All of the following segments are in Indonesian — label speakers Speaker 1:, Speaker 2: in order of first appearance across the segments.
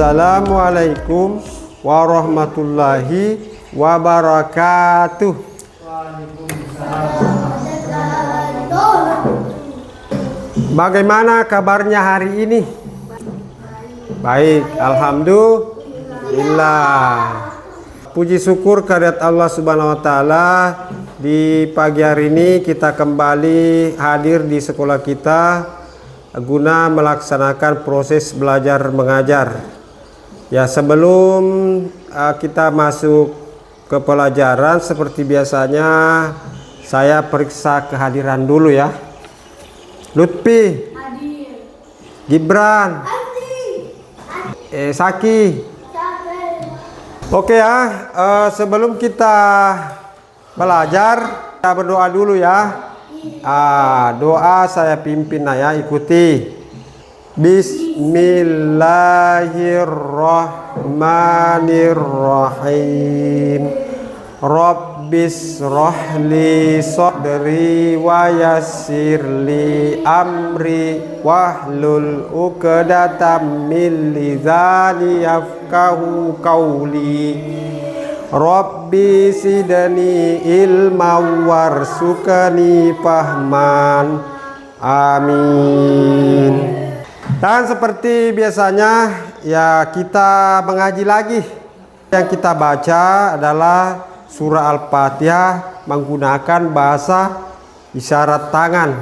Speaker 1: Assalamualaikum warahmatullahi wabarakatuh. Bagaimana kabarnya hari ini? Baik, alhamdulillah. Puji syukur kehadirat Allah Subhanahu wa taala, di pagi hari ini kita kembali hadir di sekolah kita guna melaksanakan proses belajar mengajar. Ya, sebelum kita masuk ke pelajaran, seperti biasanya saya periksa kehadiran dulu ya. Lutfi, Gibran, Saki. Oke ya, sebelum kita belajar, kita berdoa dulu ya. Doa saya pimpin ya, ikuti. Bismillahirrahmanirrahim. Rabbis rohli sodri wa yassirli amri wahlul uqdatam min lisani yafqahu qawli. Rabbi sidani ilman warsukani fahman. Amin. Dan seperti biasanya ya, kita mengaji lagi. Yang kita baca adalah surah Al-Fatihah menggunakan bahasa isyarat tangan.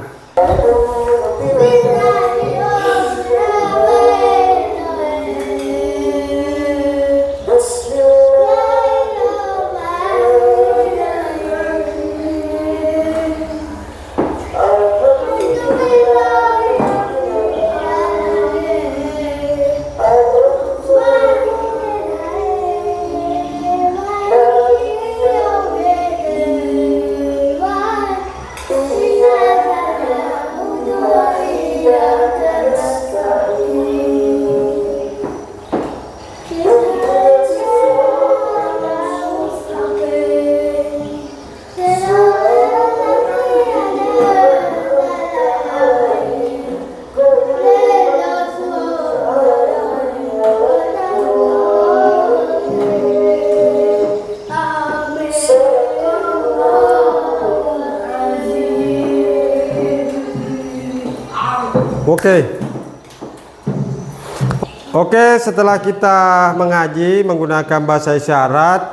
Speaker 1: Oke, setelah kita mengaji menggunakan bahasa isyarat,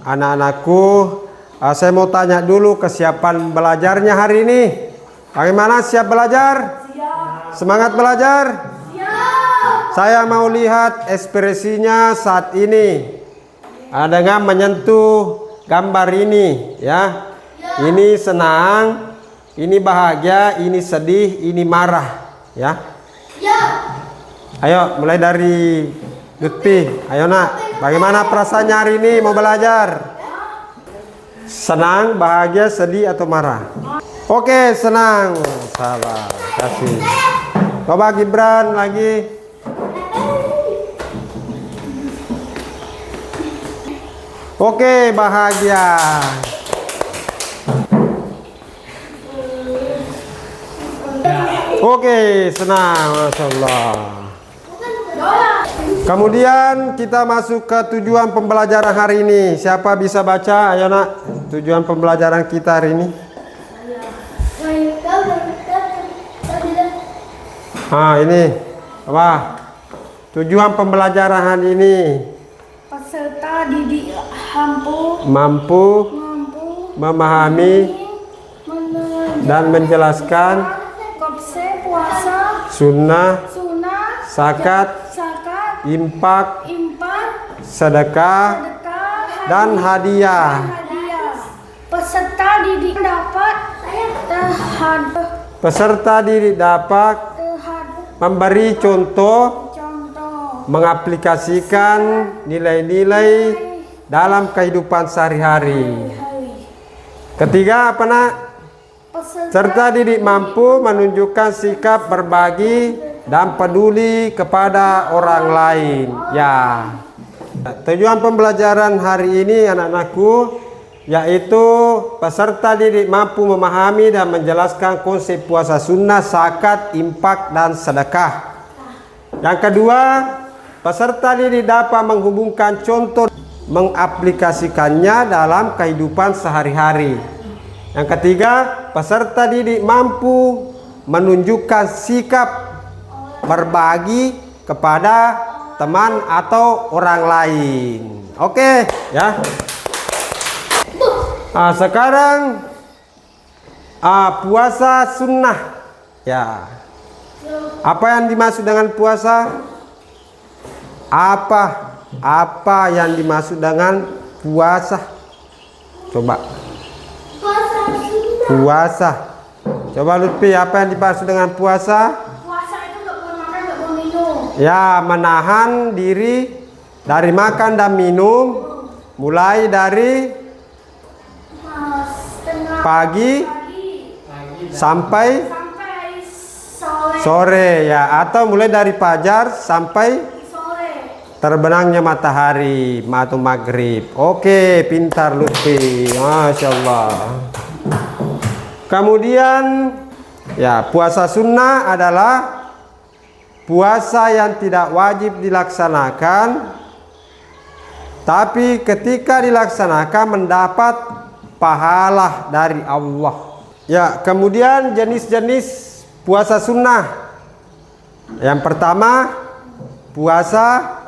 Speaker 1: anak-anakku, saya mau tanya dulu kesiapan belajarnya hari ini. Bagaimana, siap belajar? Siap. Semangat belajar? Siap. Saya mau lihat ekspresinya saat ini. Dengan menyentuh gambar ini ya. Ini senang, ini bahagia, ini sedih, ini marah ya. Ayo mulai dari Lutfi. Ayo nak, bagaimana perasaannya hari ini mau belajar? Senang, bahagia, sedih atau marah? Oke, senang. Salah, kasih. Coba Gibran lagi. Oke, bahagia. Oke, senang, Masya Allah. Kemudian kita masuk ke tujuan pembelajaran hari ini. Siapa bisa baca? Ayo nak, tujuan pembelajaran kita hari ini. Ini apa? Tujuan pembelajaran hari ini.
Speaker 2: Peserta didik mampu
Speaker 1: memahami dan menjelaskan
Speaker 2: puasa,
Speaker 1: sunnah, zakat, infak, sedekah, dan hadiah. Peserta didik dapat memberi contoh, mengaplikasikan nilai-nilai dalam kehidupan sehari-hari. Ketiga apa nak? Peserta didik mampu menunjukkan sikap berbagi dan peduli kepada orang lain. Ya. Tujuan pembelajaran hari ini anak-anakku yaitu peserta didik mampu memahami dan menjelaskan konsep puasa sunnah, zakat, infak, dan sedekah. Yang kedua, peserta didik dapat menghubungkan contoh, mengaplikasikannya dalam kehidupan sehari-hari. Yang ketiga, peserta didik mampu menunjukkan sikap berbagi kepada teman atau orang lain. Oke, ya. Sekarang puasa sunnah. Ya. Apa yang dimaksud dengan puasa? Apa yang dimaksud dengan puasa? Coba. Puasa. Coba Lutfi, apa yang dimaksud dengan puasa?
Speaker 2: Puasa itu nggak boleh makan, nggak boleh minum.
Speaker 1: Ya, menahan diri dari makan dan minum mulai dari pagi sampai sore, ya, atau mulai dari fajar sampai terbenamnya matahari atau maghrib. Oke, pintar Lutfi, Masya Allah. Kemudian ya, puasa sunnah adalah puasa yang tidak wajib dilaksanakan, tapi ketika dilaksanakan mendapat pahala dari Allah. Ya, kemudian jenis-jenis puasa sunnah. Yang pertama, puasa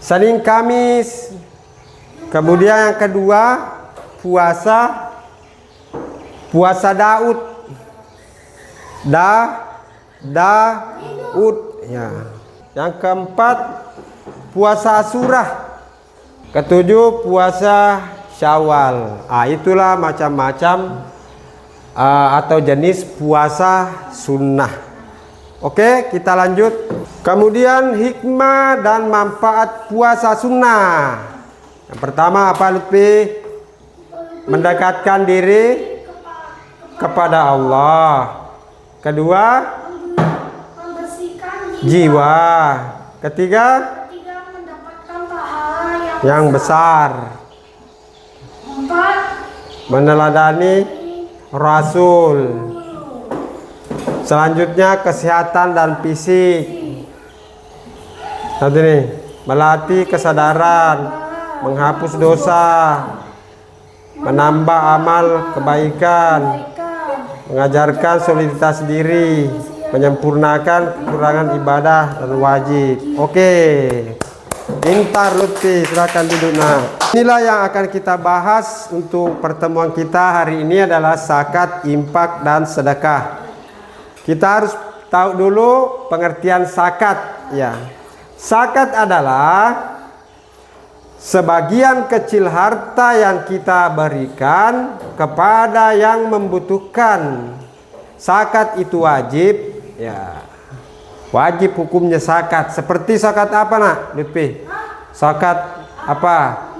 Speaker 1: Senin Kamis. Kemudian yang kedua, puasa Daud. Daud, ya. Yang keempat, puasa Asyura. Ketujuh, puasa Syawal. Itulah macam-macam atau jenis puasa sunnah. Oke, kita lanjut. Kemudian hikmah dan manfaat puasa sunnah. Yang pertama apa Lutfi? Mendekatkan diri kepada Allah. Kedua,
Speaker 2: membersihkan
Speaker 1: jiwa. Ketiga,
Speaker 2: mendapatkan pahala
Speaker 1: yang besar.
Speaker 2: 4,
Speaker 1: Meneladani Rasul. Selanjutnya kesehatan dan fisik. Nanti nih, melatih kesadaran, menghapus dosa, menambah amal kebaikan, mengajarkan soliditas diri, menyempurnakan kekurangan ibadah dan wajib. Oke, pintar Lutfi, silakan duduk. Inilah yang akan kita bahas untuk pertemuan kita hari ini adalah zakat, infak, dan sedekah. Kita harus tahu dulu pengertian zakat. Ya, zakat adalah sebagian kecil harta yang kita berikan kepada yang membutuhkan. Zakat itu wajib, ya. Wajib hukumnya zakat. Seperti zakat apa nak, Lutfi? Zakat apa?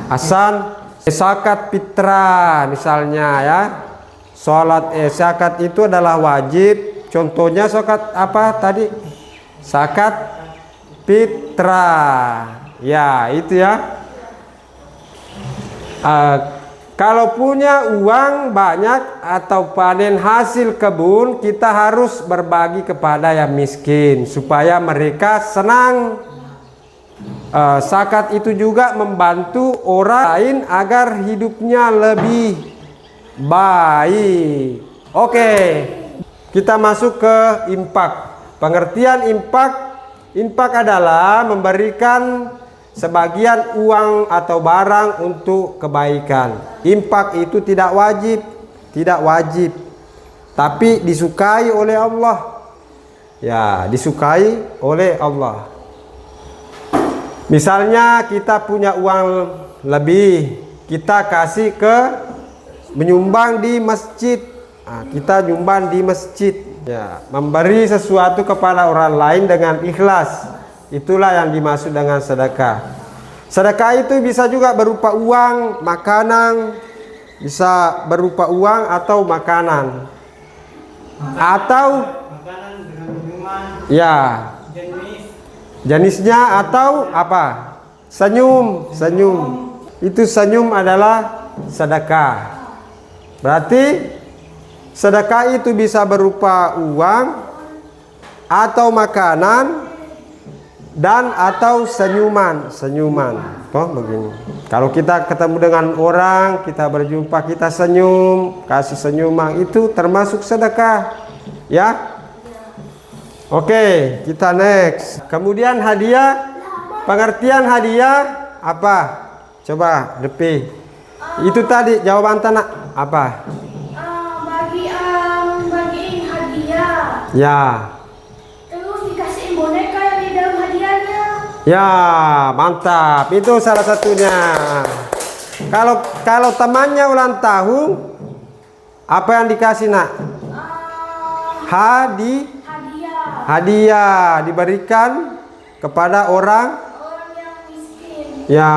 Speaker 1: Hasan, zakat fitrah misalnya, ya. Salat zakat itu adalah wajib. Contohnya zakat apa tadi? Zakat fitrah. Ya, itu ya. Kalau punya uang banyak atau panen hasil kebun, kita harus berbagi kepada yang miskin supaya mereka senang. Zakat itu juga membantu orang lain agar hidupnya lebih baik. Oke, kita masuk ke infak. Pengertian infak adalah memberikan sebagian uang atau barang untuk kebaikan. Infak itu tidak wajib, tapi disukai oleh Allah. Ya, disukai oleh Allah. Misalnya kita punya uang lebih, kita kasih menyumbang di masjid. Kita nyumbang di masjid. Ya, memberi sesuatu kepada orang lain dengan ikhlas. Itulah yang dimaksud dengan sedekah. Sedekah itu bisa juga berupa uang, makanan, bisa berupa uang atau makanan. Atau
Speaker 3: makanan dengan minuman.
Speaker 1: Ya. Jenisnya atau apa? Senyum. Itu senyum adalah sedekah. Berarti sedekah itu bisa berupa uang atau makanan dan atau senyuman. Toh begini. Kalau kita ketemu dengan orang, kita berjumpa, kita senyum, kasih senyuman, itu termasuk sedekah. Ya. Oke, kita next. Kemudian hadiah. Pengertian hadiah apa? Coba Depi. Itu tadi jawaban tanah apa?
Speaker 2: Bagiin hadiah.
Speaker 1: Ya.
Speaker 2: Terus dikasihin boneka yang di dalam hadiahnya.
Speaker 1: Ya, mantap. Itu salah satunya. Kalau temannya ulang tahun, apa yang dikasih, Nak? Hadiah diberikan kepada orang
Speaker 2: yang miskin.
Speaker 1: ya,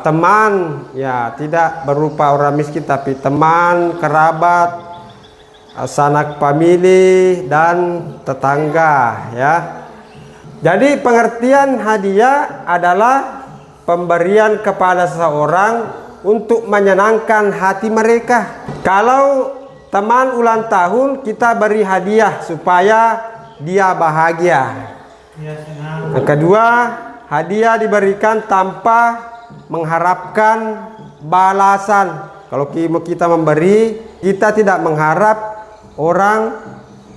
Speaker 1: teman, ya, tidak berupa orang miskin tapi teman, kerabat, sanak famili dan tetangga, ya. Jadi pengertian hadiah adalah pemberian kepada seseorang untuk menyenangkan hati mereka. Kalau teman ulang tahun, kita beri hadiah supaya dia bahagia. Yang kedua, hadiah diberikan tanpa mengharapkan balasan. Kalau kita memberi, kita tidak mengharap orang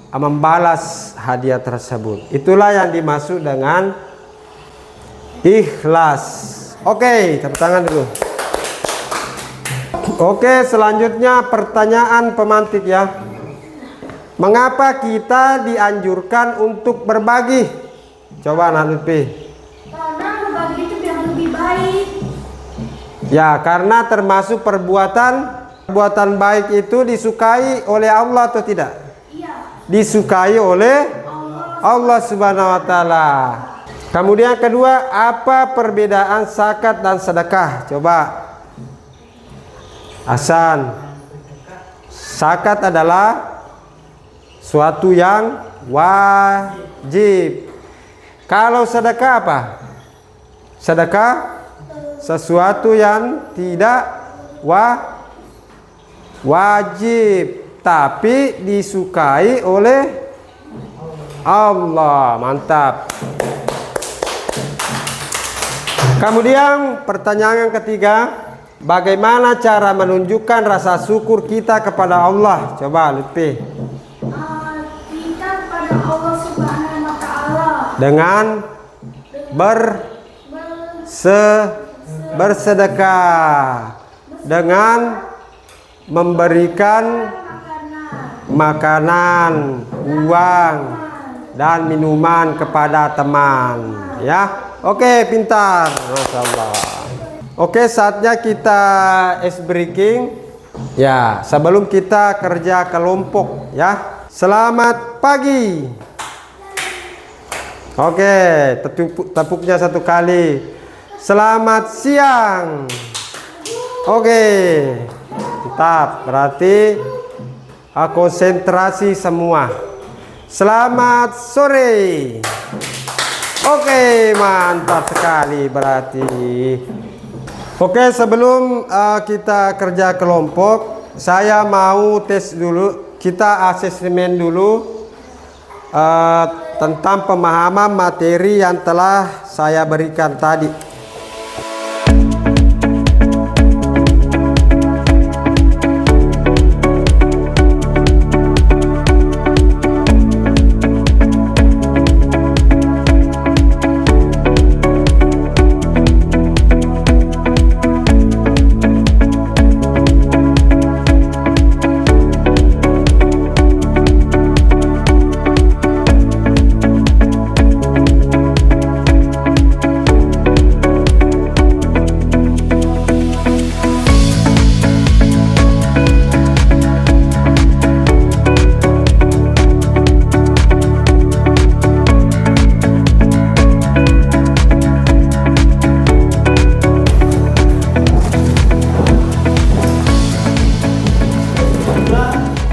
Speaker 1: membalas hadiah tersebut. Itulah yang dimaksud dengan ikhlas. Oke, tepuk tangan dulu. Oke, selanjutnya pertanyaan pemantik, ya. Mengapa kita dianjurkan untuk berbagi? Coba Lutfi.
Speaker 2: Karena berbagi itu biar lebih baik.
Speaker 1: Ya, karena termasuk perbuatan baik itu disukai oleh Allah atau tidak?
Speaker 2: Iya.
Speaker 1: Disukai oleh Allah Subhanahu wa taala. Kemudian kedua, apa perbedaan zakat dan sedekah? Coba Hasan. Zakat adalah suatu yang wajib. Kalau sedekah apa? Sedekah sesuatu yang tidak wajib tapi disukai oleh Allah. Mantap. Kemudian pertanyaan yang ketiga, bagaimana cara menunjukkan rasa syukur kita kepada Allah? Coba Lutfi.
Speaker 2: Kita kepada Allah Subhanahu wa taala
Speaker 1: Dengan bersedekah, dengan memberikan makanan, uang, dan minuman kepada teman, ya. Oke, pintar, Masya Allah. Oke, saatnya kita ice breaking, ya, sebelum kita kerja kelompok, ya. Selamat pagi. Oke, tepuknya satu kali. Selamat siang. Oke, tetap berarti konsentrasi semua. Selamat sore. Oke, mantap sekali berarti. Oke, sebelum kita kerja kelompok, saya mau tes dulu. Kita asesmen dulu tentang pemahaman materi yang telah saya berikan tadi.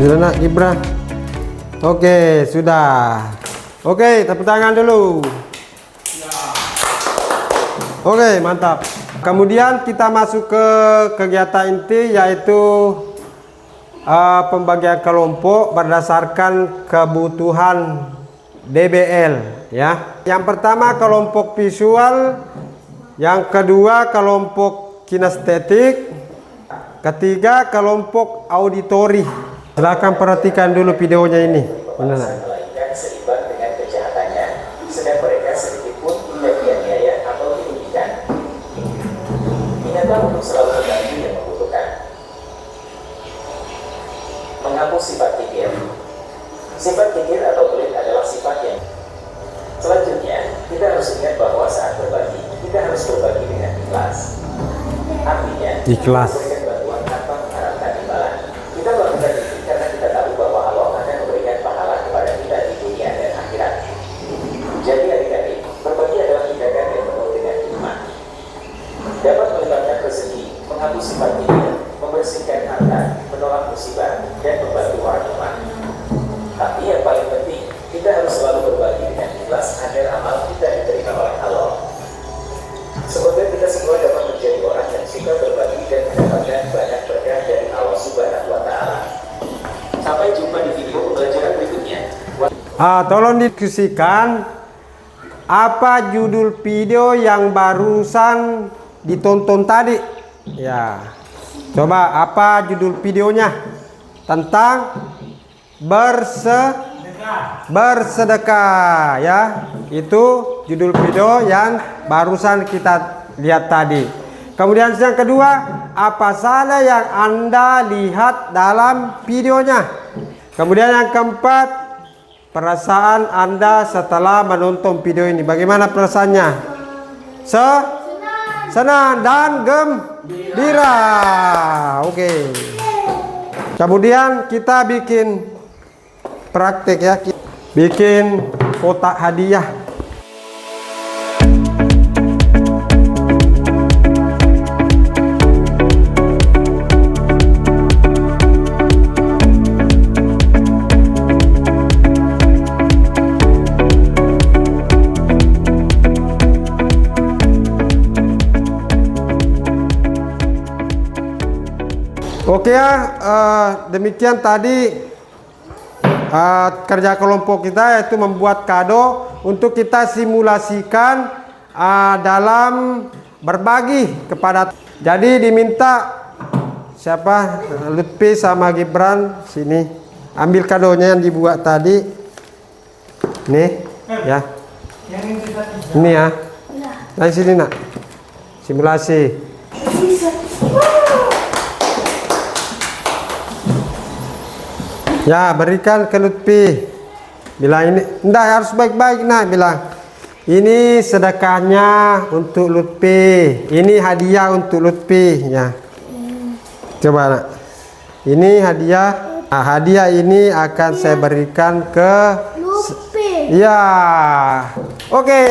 Speaker 1: Sudah nak Gibran? Oke, sudah. Oke, tepuk tangan dulu. Oke, mantap. Kemudian kita masuk ke kegiatan inti, yaitu pembagian kelompok berdasarkan kebutuhan DBL. ya. Yang pertama kelompok visual, yang kedua kelompok kinestetik, ketiga kelompok auditori. Silakan perhatikan dulu videonya ini. Benar.
Speaker 3: Melainkan seimbang dengan kejahatannya, sedang mereka sedikit pun tidak dianiaya atau dirugikan. Ingatlah untuk selalu membantu yang membutuhkan. Menghapus sifat kikir. Sifat kikir atau pelit adalah sifat yang selanjutnya, kita harus ingat bahwa saat berbagi, kita harus berbagi dengan ikhlas. Artinya,
Speaker 1: Ikhlas.
Speaker 3: memberikan bantuan tanpa mengharapkan imbalan. Kita melakukan itu karena kita tahu bahwa Allah akan memberikan pahala kepada kita di dunia dan akhirat. Jadi adik-adik, berbagi adalah tindakan yang penuh dengan hikmah. Dapat melibatkan rezeki, menghapus sifat kikir, membersihkan harta, menolak musibah, dan membantu orang lemah. Tapi yang paling penting, kita harus selalu berbagi dengan ikhlas agar amal kita diterima oleh Allah. Semoga kita semua dapat menjadi orang yang suka berbagi dan mendapatkan banyak berkah dari Allah Subhanahu wa Ta'ala. Sampai jumpa di video pembelajaran berikutnya.
Speaker 1: Tolong diskusikan apa judul video yang barusan ditonton tadi. Ya, coba apa judul videonya? Tentang bersedekah, ya. Itu judul video yang barusan kita lihat tadi. Kemudian yang kedua, apa saja yang Anda lihat dalam videonya? Kemudian yang keempat, perasaan Anda setelah menonton video ini. Bagaimana perasaannya? Senang dan gembira. Oke. Kemudian kita bikin praktek ya, bikin kotak hadiah. Oke ya, demikian tadi kerja kelompok kita, yaitu membuat kado untuk kita simulasikan dalam berbagi kepada. Jadi diminta siapa, Lutfi sama Gibran sini ambil kadonya yang dibuat tadi. Nih ya, ini ya, dari sini nak, simulasi. Ya, berikan ke Lutfi. Bilang ini, enggak, harus baik-baik nak. Bilang, ini sedekahnya untuk Lutfi. Ini hadiah untuk Lutfi. Ya. Coba nak. Ini hadiah. Nah, hadiah ini akan saya berikan ke
Speaker 2: Lutfi.
Speaker 1: Ya. Oke.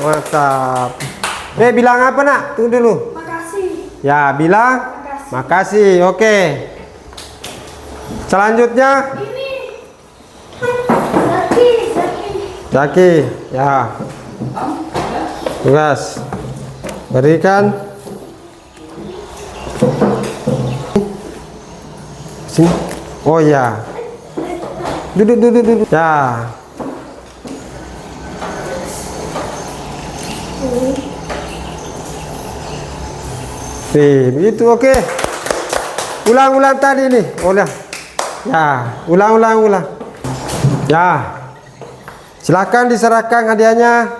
Speaker 1: Mantap. Bilang apa nak? Tunggu dulu.
Speaker 2: Makasih.
Speaker 1: Ya, bilang makasih. Oke. Selanjutnya
Speaker 2: Ini.
Speaker 1: Zaki, ya. Tugas. Berikan. Sini. Oh ya. Duduk. Ya. Begitu, oke. Ulang tadi nih. Ulang. Ya, ulang. Ya. Silakan diserahkan hadiahnya.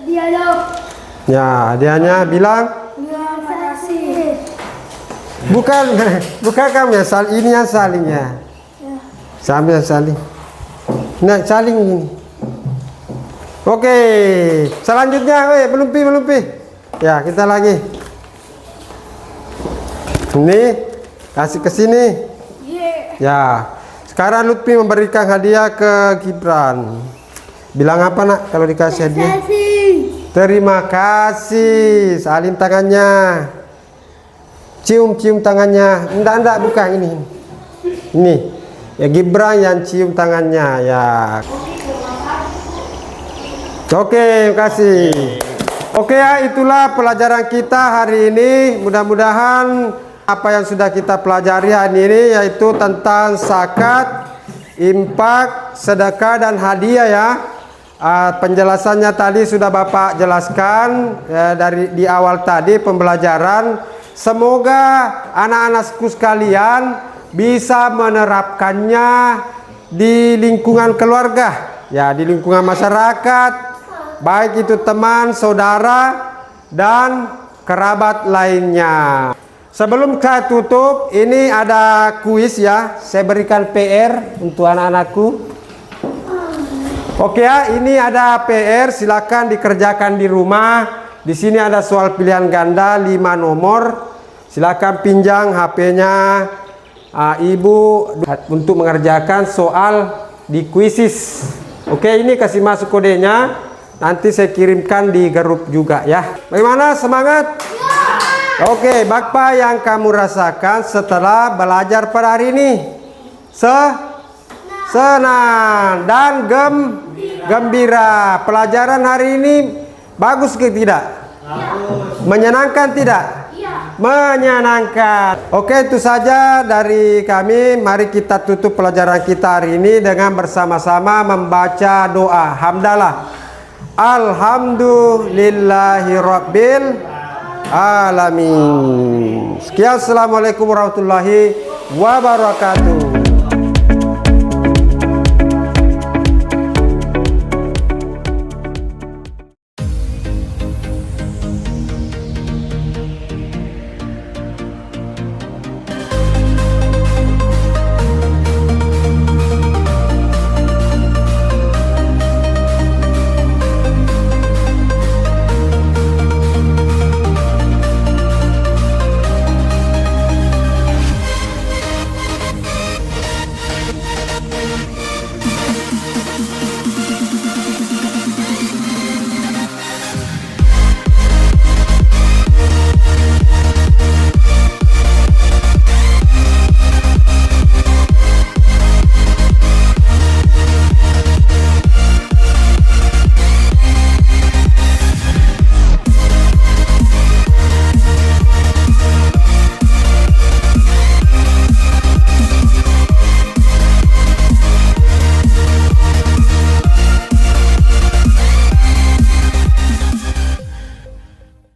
Speaker 2: Dia dong.
Speaker 1: Ya, hadiahnya bilang.
Speaker 2: Makasih.
Speaker 1: Bukan kamu ya, ini yang saling ya. Sambil saling. Nah, saling ini. Oke, selanjutnya, belum pi. Ya, kita lagi. Ini kasih ke sini. Ya, sekarang Lutfi memberikan hadiah ke Gibran. Bilang apa nak kalau dikasih hadiah? Terima kasih. Salin tangannya. Cium tangannya. Enggak, bukan ini. Ini. Ya, Gibran yang cium tangannya ya. Oke, terima kasih. Oke ya, itulah pelajaran kita hari ini. Mudah-mudahan apa yang sudah kita pelajari hari ini, yaitu tentang zakat, infak, sedekah dan hadiah ya. Penjelasannya tadi sudah Bapak jelaskan dari di awal tadi pembelajaran. Semoga anak-anakku sekalian bisa menerapkannya di lingkungan keluarga, ya, di lingkungan masyarakat, baik itu teman, saudara, dan kerabat lainnya. Sebelum saya tutup, ini ada kuis ya. Saya berikan PR untuk anak-anakku. Oke ya, ini ada PR, silakan dikerjakan di rumah. Di sini ada soal pilihan ganda 5 nomor. Silakan pinjang HP-nya Ibu untuk mengerjakan soal di kuisis. Oke, ini kasih masuk kodenya. Nanti saya kirimkan di grup juga ya. Bagaimana, semangat? Oke, apa yang kamu rasakan setelah belajar pada hari ini? Senang dan gembira. Pelajaran hari ini bagus ke tidak? Menyenangkan tidak? Menyenangkan. Oke, itu saja dari kami. Mari kita tutup pelajaran kita hari ini dengan bersama-sama membaca doa hamdalah. Alhamdulillahirabbil alamin. Sekian, assalamualaikum warahmatullahi wabarakatuh.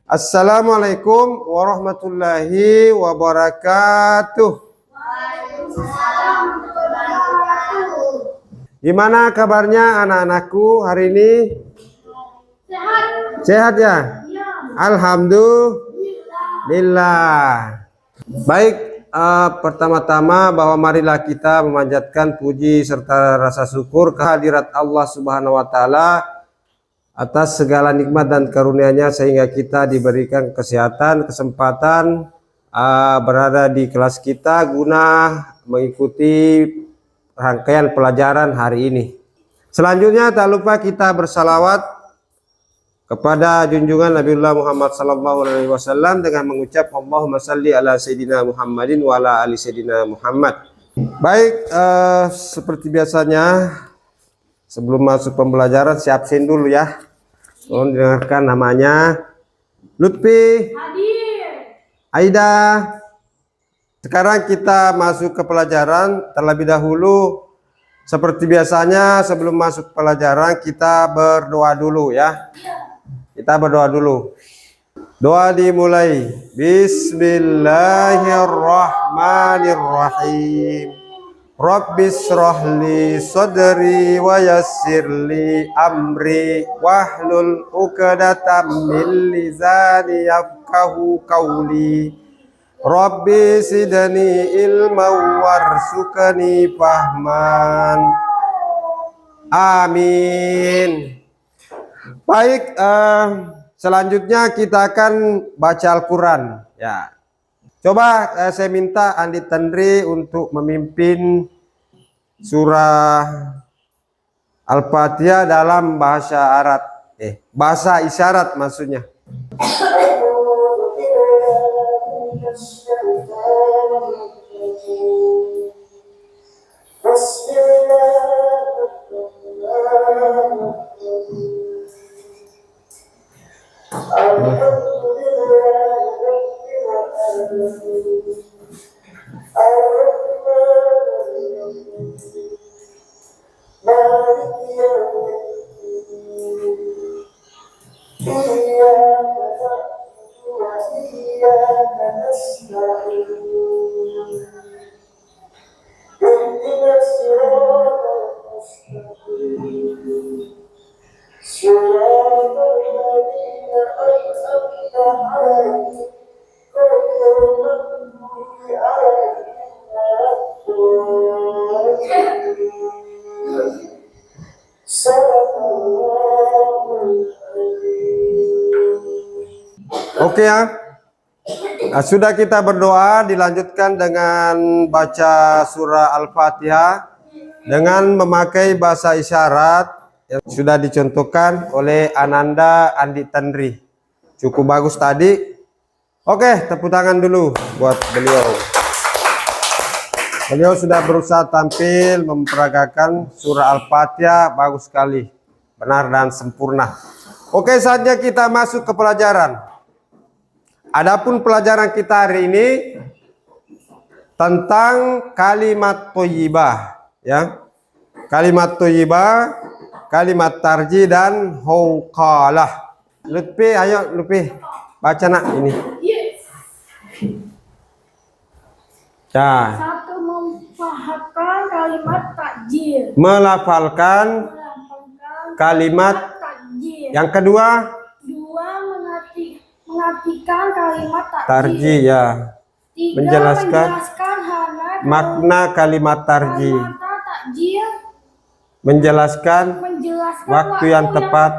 Speaker 1: Assalamualaikum warahmatullahi wabarakatuh. Gimana kabarnya anak-anakku hari ini?
Speaker 2: Sehat.
Speaker 1: Sehat ya?
Speaker 2: Ya.
Speaker 1: Alhamdulillah. Baik, pertama-tama bahwa marilah kita memanjatkan puji serta rasa syukur kehadirat Allah Subhanahu wa taala atas segala nikmat dan karunia-Nya sehingga kita diberikan kesehatan, kesempatan berada di kelas kita guna mengikuti rangkaian pelajaran hari ini. Selanjutnya tak lupa kita bersalawat kepada junjungan Nabiullah Muhammad SAW dengan mengucap Allahumma salli ala Sayyidina Muhammadin wa ala ali Sayyidina Muhammad. Baik, seperti biasanya sebelum masuk pembelajaran saya absen dulu ya. Tolong dengarkan namanya. Lutfi,
Speaker 2: Hadir.
Speaker 1: Aida. Sekarang kita masuk ke pelajaran. Terlebih dahulu seperti biasanya sebelum masuk pelajaran kita berdoa dulu ya. Kita berdoa dulu. Doa dimulai. Bismillahirrahmanirrahim. Rabbis shrahli sadri wa yassirli amri wahlul 'uqdatam min lisani yafqahu qawli. Rabbi zidni ilman warzuqni fahman. Amin. Baik, selanjutnya kita akan baca Al-Quran ya. Coba saya minta Andi Tandri untuk memimpin surah Al-Fatihah dalam bahasa Arab, bahasa isyarat maksudnya.
Speaker 3: وإياك نستعين اهدنا الصراط المستقيم صراط الذين أنعمت عليهم غير المغضوب عليهم ولا الضالين صدق الله العظيم.
Speaker 1: Oke ya. Nah, sudah kita berdoa, dilanjutkan dengan baca surah Al-Fatihah dengan memakai bahasa isyarat yang sudah dicontohkan oleh Ananda Andi Tandri. Cukup bagus tadi. Oke, tepuk tangan dulu buat beliau. Beliau sudah berusaha tampil memperagakan surah Al-Fatihah bagus sekali, benar dan sempurna. Oke, saatnya kita masuk ke pelajaran. Adapun pelajaran kita hari ini tentang kalimat thayyibah, ya. Kalimat thayyibah, kalimat tarji dan hauqalah. Lutfi, ayo Lutfi, baca nak ini. Ya.
Speaker 2: Satu, memfahami kalimat takjil.
Speaker 1: Melafalkan kalimat.
Speaker 2: Takjil.
Speaker 1: Yang kedua,
Speaker 2: Dua, mengartikan kalimat takjil.
Speaker 1: tarji, ya.
Speaker 2: Tiga,
Speaker 1: Menjelaskan makna kalimat tarji.
Speaker 2: Kata takjil.
Speaker 1: Menjelaskan
Speaker 2: Menjelaskan
Speaker 1: waktu yang tepat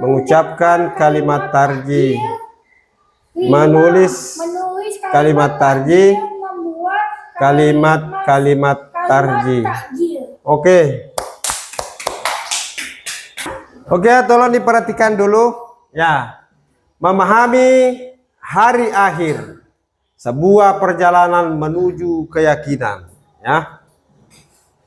Speaker 1: mengucapkan kalimat tarji. Menulis kalimat tarji.
Speaker 2: Membuat
Speaker 1: Kalimat tarji.
Speaker 2: takjil.
Speaker 1: Oke. Oke, tolong diperhatikan dulu. Ya. Memahami hari akhir. Sebuah perjalanan menuju keyakinan. Ya.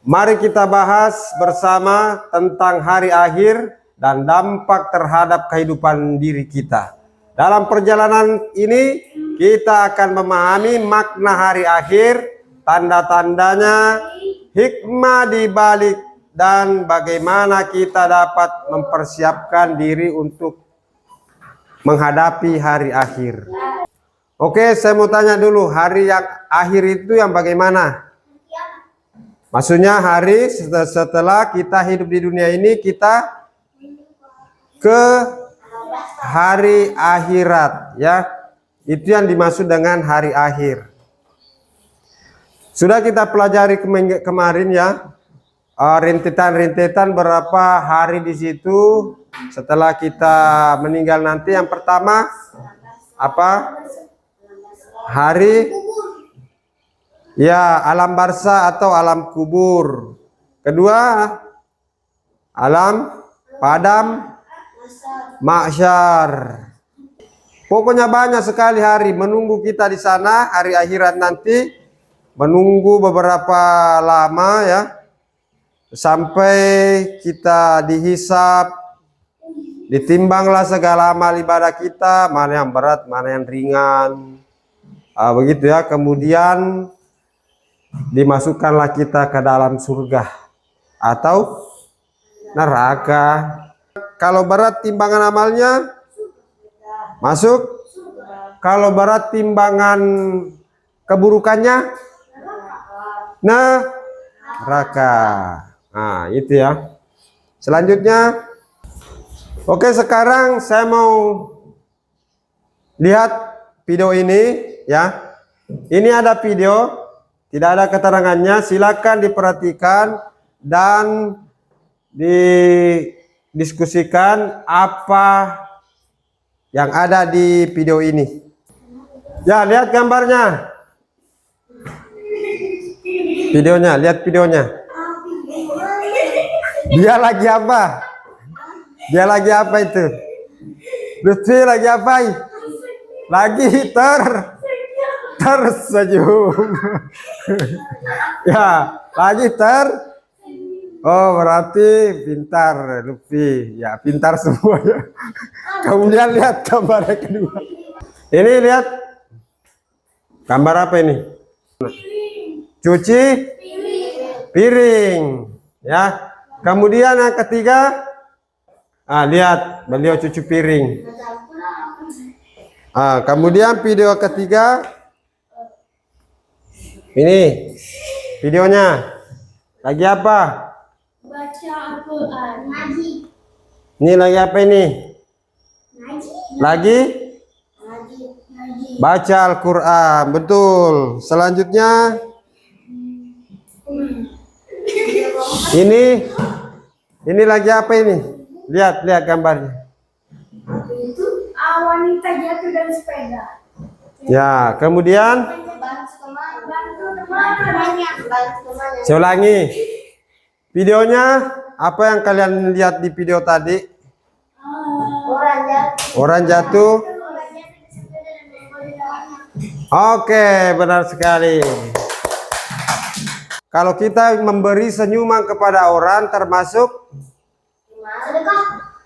Speaker 1: Mari kita bahas bersama tentang hari akhir dan dampak terhadap kehidupan diri kita. Dalam perjalanan ini kita akan memahami makna hari akhir, tanda-tandanya, hikmah di balik, dan bagaimana kita dapat mempersiapkan diri untuk menghadapi hari akhir. Oke, saya mau tanya dulu, hari yang akhir itu yang bagaimana? Maksudnya hari setelah kita hidup di dunia ini, kita ke hari akhirat, ya. Itu yang dimaksud dengan hari akhir. Sudah kita pelajari kemarin, ya. Rentetan-rentetan berapa hari di situ setelah kita meninggal nanti. Yang pertama apa? Hari, ya, alam barzah atau alam kubur. Kedua, alam padam mahsyar. Pokoknya banyak sekali hari menunggu kita di sana, hari akhirat nanti. Menunggu beberapa lama, ya. Sampai kita dihisap, ditimbanglah segala amal ibadah kita, mana yang berat, mana yang ringan. Begitu ya, kemudian dimasukkanlah kita ke dalam surga atau neraka. Kalau berat timbangan amalnya masuk, kalau berat timbangan keburukannya neraka. Nah, itu ya. Selanjutnya, oke, sekarang saya mau lihat video ini, ya. Ini ada video, tidak ada keterangannya. Silakan diperhatikan dan didiskusikan apa yang ada di video ini. Ya, lihat gambarnya. Videonya, lihat videonya. Dia lagi apa? Dia lagi apa itu? Lutfi lagi apa? Lagi tersenyum. Ya, lagi oh, berarti pintar Lutfi. Ya, pintar semuanya. Kemudian lihat gambar yang kedua. Ini lihat gambar apa ini? Cuci piring. Ya. Kemudian yang ketiga, lihat beliau cuci piring. Kemudian video ketiga. Ini videonya. Lagi apa?
Speaker 2: Baca Al-Quran. Ngaji.
Speaker 1: Ini lagi apa ini?
Speaker 2: Ngaji.
Speaker 1: Lagi
Speaker 2: Ngaji.
Speaker 1: baca Al-Quran. Betul. Selanjutnya ini lagi apa ini? Lihat gambarnya.
Speaker 2: Itu wanita jatuh dari sepeda.
Speaker 1: Ya, kemudian
Speaker 2: Bantu temannya.
Speaker 1: saya ulangi. Videonya apa yang kalian lihat di video tadi? Orang jatuh. Oke, benar sekali. Kalau kita memberi senyuman kepada orang termasuk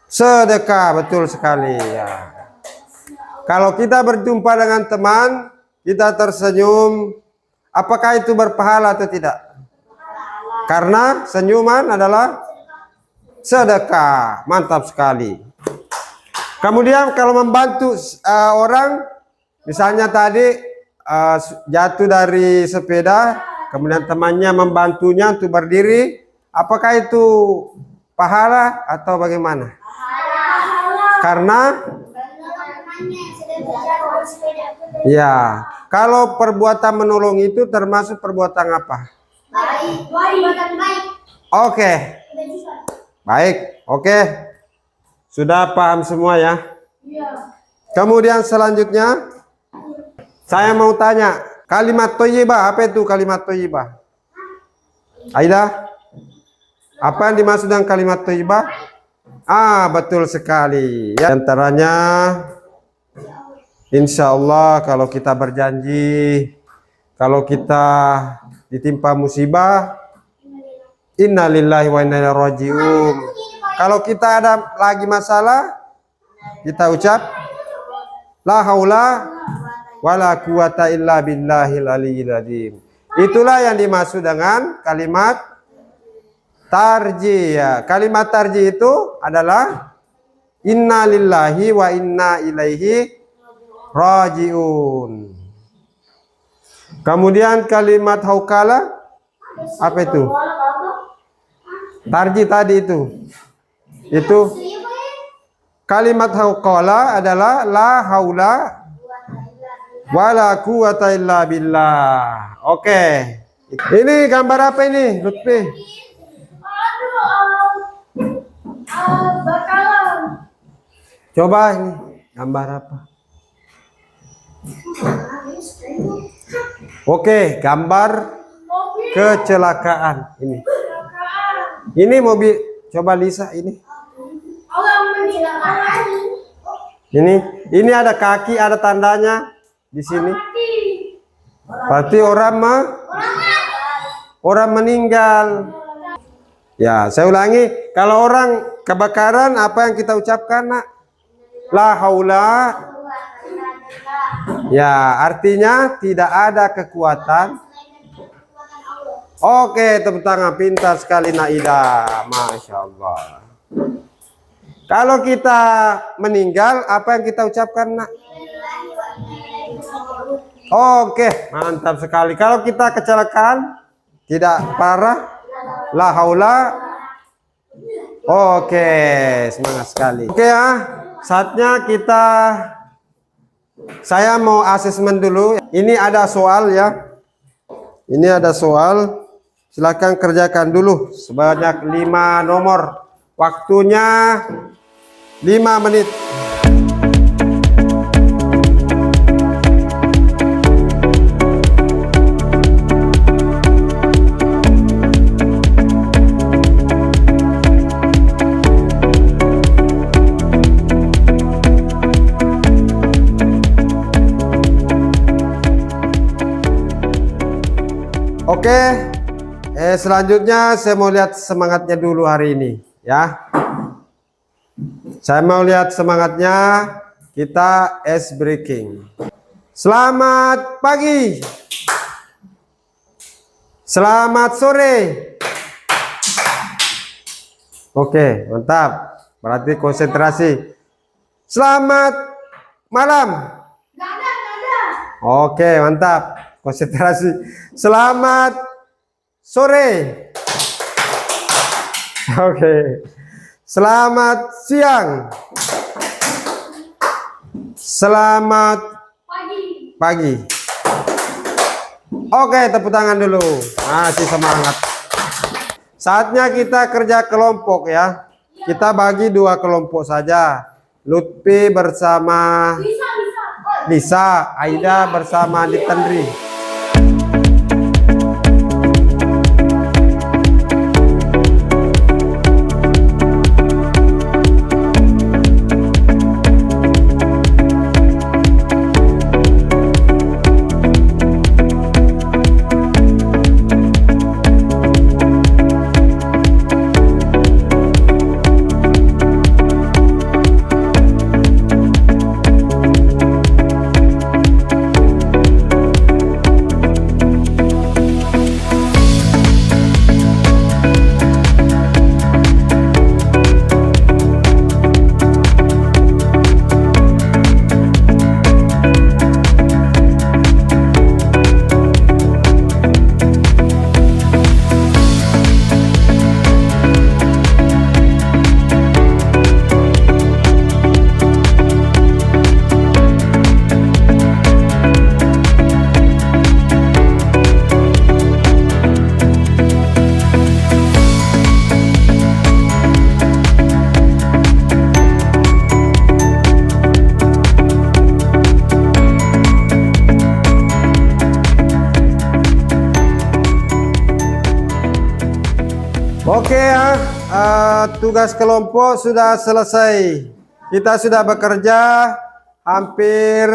Speaker 1: sedekah, betul sekali ya. Kalau kita berjumpa dengan teman, kita tersenyum, apakah itu berpahala atau tidak? Karena senyuman adalah sedekah. Mantap sekali. Kemudian kalau membantu orang, misalnya tadi jatuh dari sepeda, kemudian temannya membantunya untuk berdiri, apakah itu pahala atau bagaimana? Karena ya, kalau perbuatan menolong itu termasuk perbuatan apa? Oke. Baik, oke. Sudah paham semua ya? Kemudian selanjutnya saya mau tanya, kalimat thayyibah, apa itu kalimat thayyibah? Aida? Apa yang dimaksud dengan kalimat thayyibah? Betul sekali. Ya, antaranya insya Allah kalau kita berjanji, kalau kita ditimpa musibah, innalillahi wa inna ilaihi raji'un. Kalau kita ada lagi masalah, kita ucap la haula wala quwata illa billahil aliyyil azim. Itulah yang dimaksud dengan kalimat tarji ya. Kalimat tarji itu adalah inna lillahi wa inna ilaihi raji'un. Kemudian kalimat haukala, apa itu? Tarji tadi itu. Itu kalimat haukala adalah la haula wala quwata illa billah. Oke. Ini gambar apa ini, Lutfi?
Speaker 2: Bakalan.
Speaker 1: Coba ini gambar apa? Oke, gambar kecelakaan ini. Ini mobil, coba Lisa ini. Ini ada kaki, ada tandanya di sini. Berarti orang meninggal. Ya, saya ulangi, kalau orang kebakaran apa yang kita ucapkan, Nak? La haula. Ya, artinya tidak ada kekuatan. Oke, tepuk tangan, pintar sekali Naida. Masya Allah. Kalau kita meninggal, apa yang kita ucapkan, Nak? Oke, mantap sekali. Kalau kita kecelakaan, tidak parah, la haula. Oke, semangat sekali. Oke ya, saatnya saya mau asesmen dulu. Ini ada soal ya. Ini ada soal. Silakan kerjakan dulu sebanyak 5 nomor. Waktunya 5 menit. Oke, selanjutnya saya mau lihat semangatnya dulu hari ini ya. Saya mau lihat semangatnya. Kita ice breaking. Selamat pagi. Selamat sore. Oke, mantap. Berarti konsentrasi. Selamat malam. Oke, mantap. Konsentrasi. Selamat sore. Oke. Selamat siang. Selamat pagi. Oke, tepuk tangan dulu. Masih semangat. Saatnya kita kerja kelompok ya. Kita bagi 2 kelompok saja. Lutfi bersama Lisa, Aida bersama Ditendri. Oke ya, tugas kelompok sudah selesai. Kita sudah bekerja hampir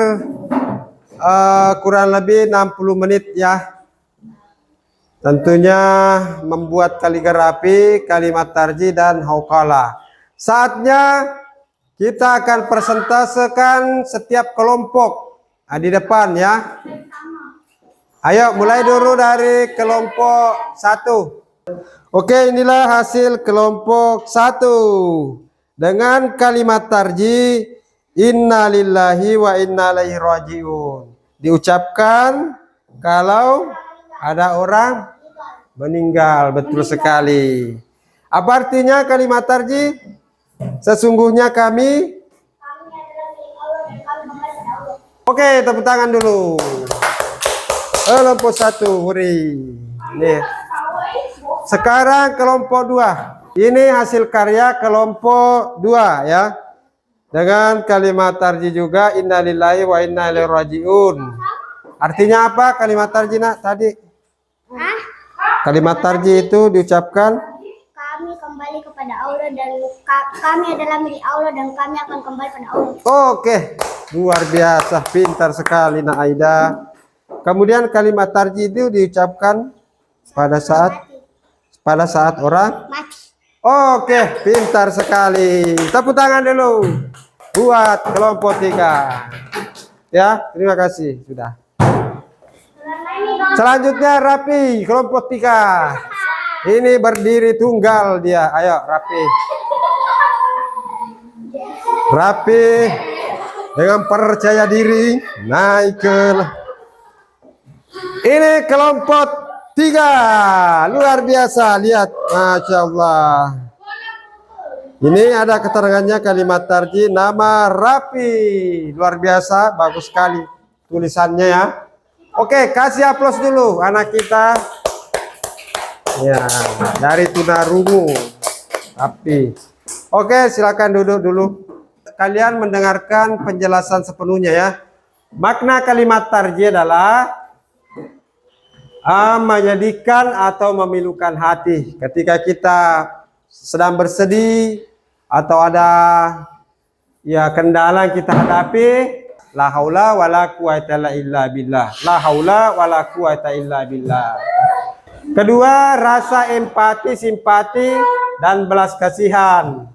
Speaker 1: kurang lebih 60 menit ya. Tentunya membuat kaligrafi, kalimat tarjih dan hauqalah. Saatnya kita akan presentasekan setiap kelompok di depan ya. Ayo mulai dulu dari kelompok 1. Oke, inilah hasil kelompok 1 dengan kalimat tarjih inna lillahi wa inna ilaihi rajiun. Diucapkan kalau ada orang meninggal, betul sekali. Apa artinya kalimat tarjih? Sesungguhnya kami. Oke, tepuk tangan dulu. Kelompok 1, huri. Nih. Sekarang kelompok 2. Ini hasil karya kelompok 2 ya. Dengan kalimat tarjih juga inna lillahi wa inna ilaihi rajiun. Artinya apa kalimat tarjih nak tadi? Kalimat tarjih itu diucapkan
Speaker 2: Kami kembali kepada Allah dan kami adalah milik Allah dan kami akan kembali pada Allah.
Speaker 1: Oke, luar biasa, pintar sekali Nak Aida. Kemudian kalimat tarjih itu diucapkan pada saat orang
Speaker 2: Mati.
Speaker 1: Oke, pintar sekali. Tepuk tangan dulu buat kelompok 3. Ya, terima kasih sudah. Selanjutnya Rapi, kelompok 3. Ini berdiri tunggal dia. Ayo Rapi. Rapi dengan percaya diri naik ke. Ini kelompok 3. Luar biasa, lihat. Masya Allah. Ini ada keterangannya kalimat tarjih nama Rapi. Luar biasa, bagus sekali tulisannya ya. Oke, kasih aplaus dulu anak kita. Ya, dari tunarungu Rapi. Oke, silakan duduk dulu. Kalian mendengarkan penjelasan sepenuhnya ya. Makna kalimat tarjih adalah menjadikan atau memilukan hati ketika kita sedang bersedih atau ada ya kendala yang kita hadapi. La haula wala quwata illa billah. La haula wala quwata illa billah. Kedua, rasa empati, simpati dan belas kasihan.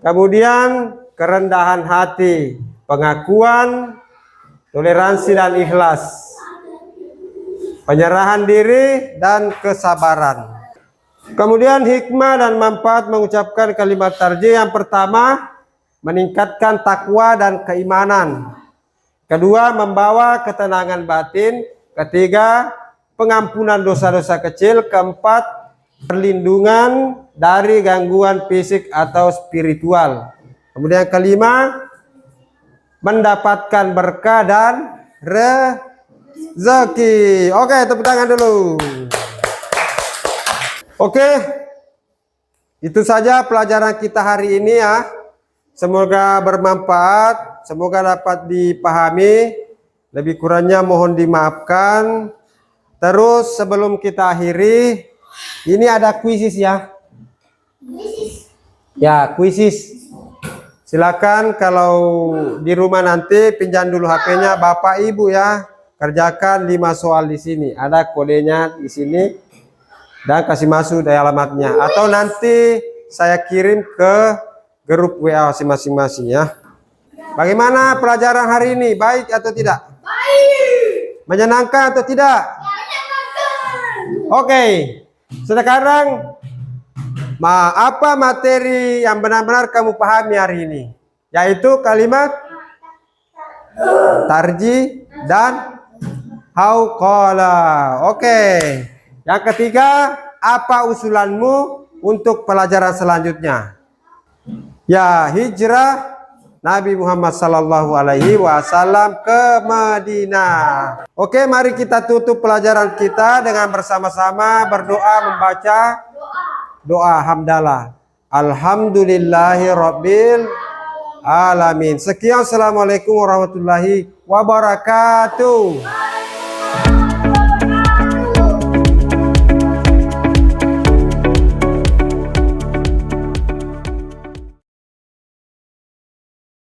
Speaker 1: Kemudian kerendahan hati, pengakuan, toleransi dan ikhlas. Penyerahan diri dan kesabaran. Kemudian hikmah dan manfaat mengucapkan kalimat tarjih. Yang pertama, meningkatkan takwa dan keimanan. Kedua, membawa ketenangan batin. Ketiga, pengampunan dosa-dosa kecil. Keempat, perlindungan dari gangguan fisik atau spiritual. Kemudian kelima, mendapatkan berkah dan rezeki. Oke, tepuk tangan dulu. Oke, itu saja pelajaran kita hari ini ya. Semoga bermanfaat, semoga dapat dipahami. Lebih kurangnya mohon dimaafkan. Terus sebelum kita akhiri, ini ada kuisis ya. Ya, kuisis. Silakan kalau di rumah nanti pinjam dulu HP-nya Bapak Ibu ya. Kerjakan 5 soal di sini. Ada kodenya di sini. Dan kasih masuk dari alamatnya. Atau nanti saya kirim ke grup WA masing-masing ya. Bagaimana pelajaran hari ini? Baik atau tidak? Baik. Menyenangkan atau tidak? Menyenangkan. Oke. Sekarang apa materi yang benar-benar kamu pahami hari ini? Yaitu kalimat tarji dan hauqala. Oke. Yang ketiga, apa usulanmu untuk pelajaran selanjutnya? Ya, hijrah Nabi Muhammad sallallahu alaihi wasallam ke Madinah. Oke, mari kita tutup pelajaran kita dengan bersama-sama berdoa membaca doa hamdalah. Alhamdulillahi rabbil alamin. Sekian, assalamualaikum warahmatullahi wabarakatuh.